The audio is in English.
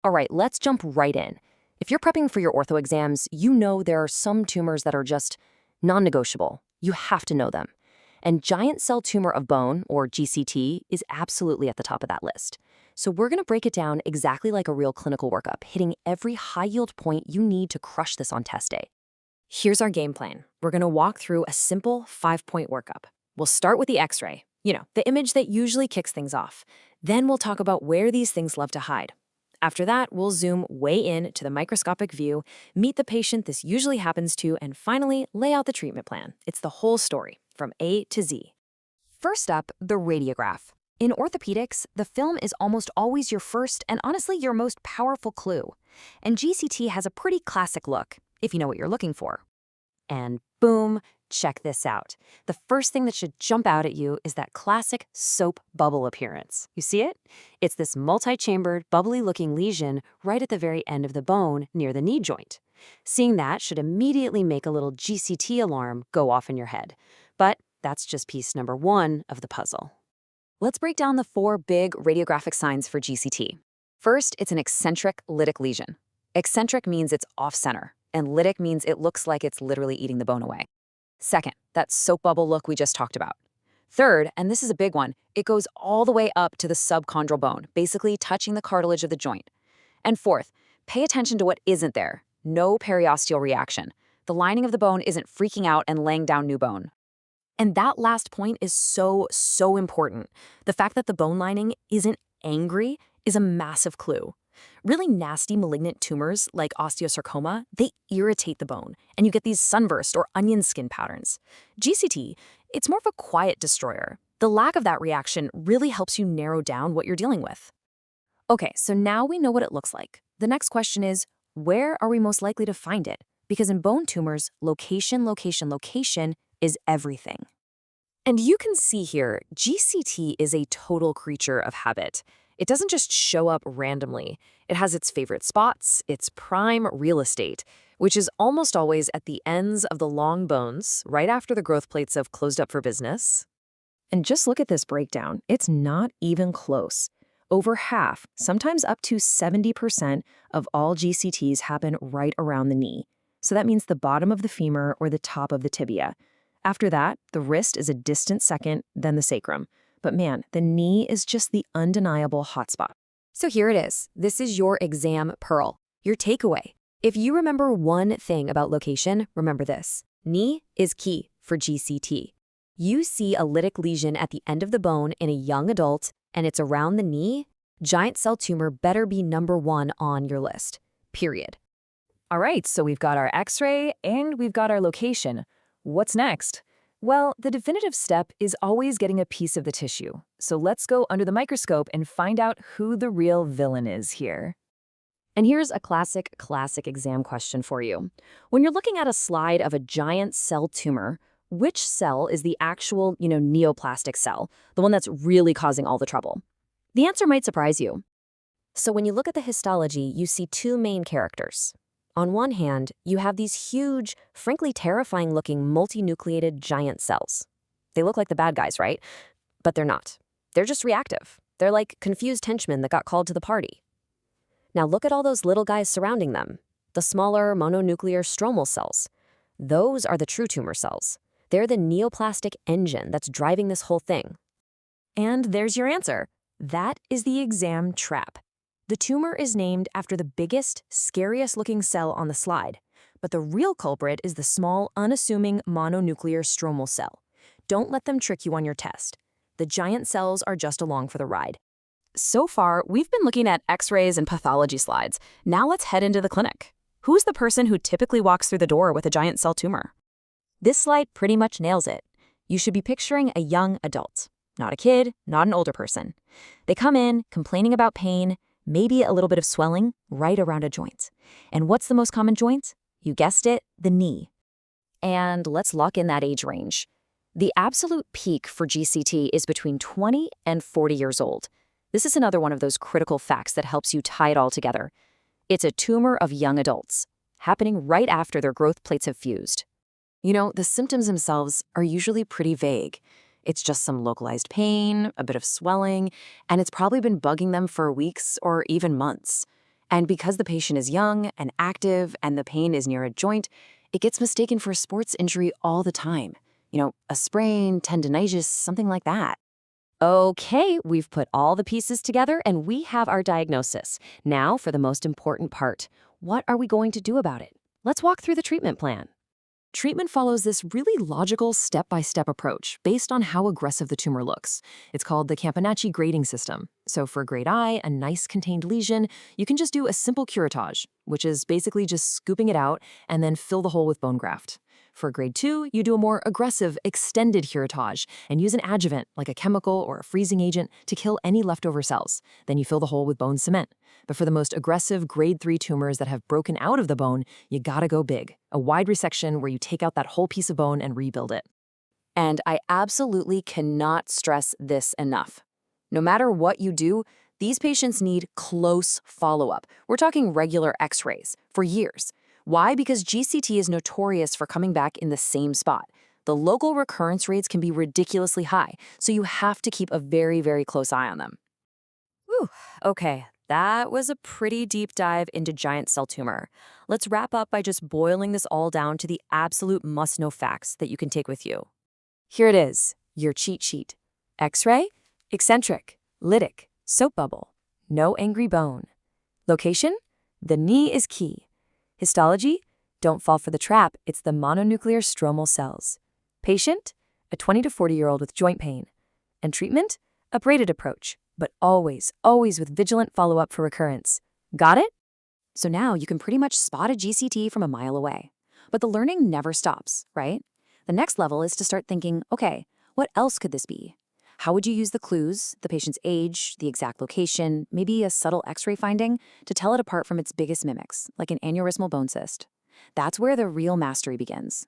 All right, let's jump right in. If you're prepping for your ortho exams, you know there are some tumors that are just non-negotiable. You have to know them. And giant cell tumor of bone, or GCT, is absolutely at the top of that list. So we're going to break it down exactly like a real clinical workup, hitting every high-yield point you need to crush this on test day. Here's our game plan. We're going to walk through a simple 5-point workup. We'll start with the X-ray, the image that usually kicks things off. Then we'll talk about where these things love to hide. After that, we'll zoom way in to the microscopic view, meet the patient this usually happens to, and finally, lay out the treatment plan. It's the whole story, from A to Z. First up, the radiograph. In orthopedics, the film is almost always your first and honestly your most powerful clue. And GCT has a pretty classic look, if you know what you're looking for. And boom, check this out. The first thing that should jump out at you is that classic soap bubble appearance. You see it? It's this multi-chambered, bubbly-looking lesion right at the very end of the bone near the knee joint. Seeing that should immediately make a little GCT alarm go off in your head. But that's just piece number 1 of the puzzle. Let's break down the 4 big radiographic signs for GCT. First, it's an eccentric lytic lesion. Eccentric means it's off-center, and lytic means it looks like it's literally eating the bone away. Second, that soap bubble look we just talked about. Third, and this is a big one, it goes all the way up to the subchondral bone, basically touching the cartilage of the joint. And fourth, pay attention to what isn't there. No periosteal reaction. The lining of the bone isn't freaking out and laying down new bone. And that last point is so important. The fact that the bone lining isn't angry is a massive clue. Really nasty malignant tumors like osteosarcoma, they irritate the bone, and you get these sunburst or onion skin patterns. GCT, it's more of a quiet destroyer. The lack of that reaction really helps you narrow down what you're dealing with. Okay, so now we know what it looks like. The next question is, where are we most likely to find it? Because in bone tumors, location is everything. And you can see here, GCT is a total creature of habit. It doesn't just show up randomly. It has its favorite spots, its prime real estate, which is almost always at the ends of the long bones, right after the growth plates have closed up for business. And just look at this breakdown. It's not even close. Over half, sometimes up to 70% of all GCTs happen right around the knee. So that means the bottom of the femur or the top of the tibia. After that, the wrist is a distant second, then the sacrum. But man, the knee is just the undeniable hotspot. So here it is. This is your exam pearl, your takeaway. If you remember one thing about location, remember this. Knee is key for GCT. You see a lytic lesion at the end of the bone in a young adult, and it's around the knee, giant cell tumor better be number 1 on your list, period. All right, so we've got our X-ray and we've got our location. What's next? Well, the definitive step is always getting a piece of the tissue. So let's go under the microscope and find out who the real villain is here. And here's a classic exam question for you. When you're looking at a slide of a giant cell tumor, which cell is the actual, neoplastic cell, the one that's really causing all the trouble? The answer might surprise you. So when you look at the histology, you see 2 main characters. On one hand, you have these huge, frankly terrifying-looking multinucleated giant cells. They look like the bad guys, right? But they're not. They're just reactive. They're like confused henchmen that got called to the party. Now look at all those little guys surrounding them. The smaller mononuclear stromal cells. Those are the true tumor cells. They're the neoplastic engine that's driving this whole thing. And there's your answer. That is the exam trap. The tumor is named after the biggest, scariest-looking cell on the slide, but the real culprit is the small, unassuming mononuclear stromal cell. Don't let them trick you on your test. The giant cells are just along for the ride. So far, we've been looking at X-rays and pathology slides. Now let's head into the clinic. Who's the person who typically walks through the door with a giant cell tumor? This slide pretty much nails it. You should be picturing a young adult. Not a kid, not an older person. They come in complaining about pain, maybe a little bit of swelling right around a joint. And what's the most common joint? You guessed it, the knee. And let's lock in that age range. The absolute peak for GCT is between 20 and 40 years old. This is another one of those critical facts that helps you tie it all together. It's a tumor of young adults, happening right after their growth plates have fused. The symptoms themselves are usually pretty vague. It's just some localized pain, a bit of swelling, and it's probably been bugging them for weeks or even months. And because the patient is young and active and the pain is near a joint, it gets mistaken for a sports injury all the time. A sprain, tendinitis, something like that. Okay, we've put all the pieces together and we have our diagnosis. Now for the most important part. What are we going to do about it? Let's walk through the treatment plan. Treatment follows this really logical step-by-step approach based on how aggressive the tumor looks. It's called the Campanacci grading system. So for grade I, a nice contained lesion, you can just do a simple curettage, which is basically just scooping it out and then fill the hole with bone graft. For grade 2, you do a more aggressive, extended curettage and use an adjuvant, like a chemical or a freezing agent, to kill any leftover cells. Then you fill the hole with bone cement. But for the most aggressive grade 3 tumors that have broken out of the bone, you gotta go big. A wide resection where you take out that whole piece of bone and rebuild it. And I absolutely cannot stress this enough. No matter what you do, these patients need close follow-up. We're talking regular x-rays for years. Why? Because GCT is notorious for coming back in the same spot. The local recurrence rates can be ridiculously high, so you have to keep a very, very close eye on them. Whew, okay, that was a pretty deep dive into giant cell tumor. Let's wrap up by just boiling this all down to the absolute must-know facts that you can take with you. Here it is, your cheat sheet. X-ray, eccentric, lytic, soap bubble, no angry bone. Location, the knee is key. Histology, don't fall for the trap, it's the mononuclear stromal cells. Patient, a 20 to 40-year-old with joint pain. And treatment, a braided approach, but always, always with vigilant follow-up for recurrence. Got it? So now you can pretty much spot a GCT from a mile away. But the learning never stops, right? The next level is to start thinking, okay, what else could this be? How would you use the clues, the patient's age, the exact location, maybe a subtle x-ray finding, to tell it apart from its biggest mimics, like an aneurysmal bone cyst? That's where the real mastery begins.